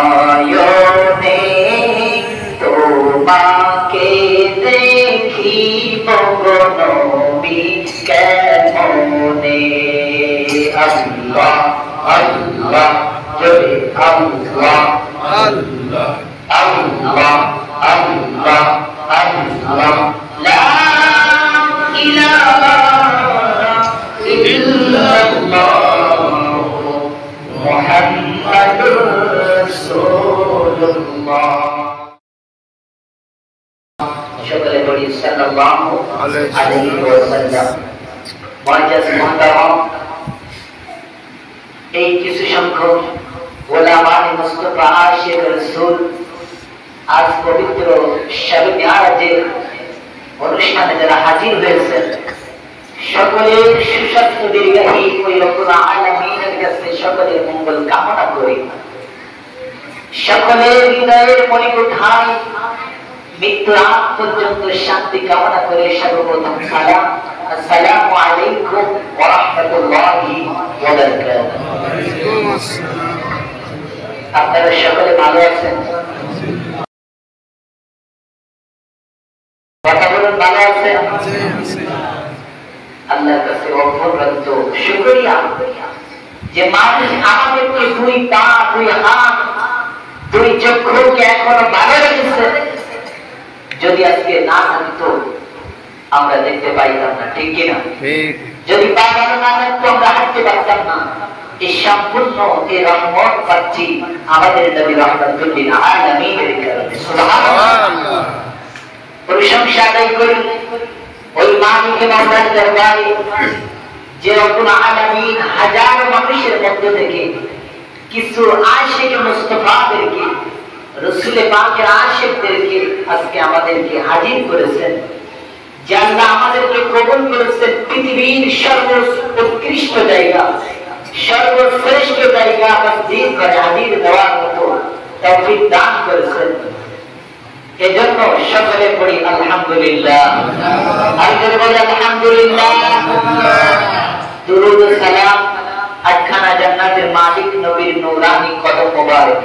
নয়নে তোমাকে দেখিব গো নবী কেমনে। আল্লাহ আল্লাহ জয় আল্লাহ আল্লাহ আল্লাহ আল্লাহ আল্লাহ লা ইলাহা ইল্লাল্লাহ মুহাম্মাদুর রাসূলুল্লাহ। সকলে বলি সাল্লাল্লাহু আলাইহি ওয়াসাল্লাম। মুআজ্জাজ মুহতারাম, এই কিছু সংখ্যক ওলামায়ে মুস্তাফা আশিক রাসূল আজ পবিত্র শবে মিরাজের অনুষ্ঠানে যারা হাজির হয়েছেন, সকলের সুস্বাস্থ্য দীর্ঘায়ী ওই রব্বুল আলামিনের কাছে সকলের মঙ্গল কামনা করি। সকলের হৃদয়ের মণিকোঠায় মৃত্যুর আগ পর্যন্ত শান্তি কামনা করে সর্বপ্রথম সালাম, আসসালামু আলাইকুম ওয়া রাহমাতুল্লাহি ওয়া বারাকাতুহু। আপনারা সকলে ভালো আছেন? কথা বলুন, ভালো আছেন? আল্লাহর কাছে অপরন্ত শুকরিয়া যে মানুষ আমাদেরকে দুই পা, দুই হাত, দুই চক্ষুকে এখনো ভালো রেখেছে। যদি আজকে না থাকতো আমরা দেখতে পাইতাম না, ঠিক কিনা? যদি পা ভালো না থাকতো আমরা হাঁটতে পারতাম না। এই সম্পূর্ণ এই রহমত পাচ্ছি আমাদের নবী রাহমাতুল লিল আলামিনের কারণে। সুবহানাল্লাহ। প্রশংসা আদায় করি ওই মালিকে মওলার দরবারে যে রব্বুল আলামিন হাজার মানুষের মধ্য থেকে কিছু আশিক মুস্তাফাদেরকে, রাসূল পাকের আশিকদেরকে আজকে আমাদেরকে হাজির করেছেন। যে আল্লাহ আমাদেরকে কবুল করেছেন পৃথিবীর সর্বোৎকৃষ্ট জায়গা, সর্বশ্রেষ্ঠ জায়গা মসজিদ করে হাজির দেওয়ার মতো তৌফিক দান করেছেন। এজন্য সকলে পড়ি আলহামদুলিল্লাহ। আর যদি বলি আলহামদুলিল্লাহ, দুরূদ ও সালাম আটখানা জান্নাতের মালিক নবীর নূরানি কদম মোবারক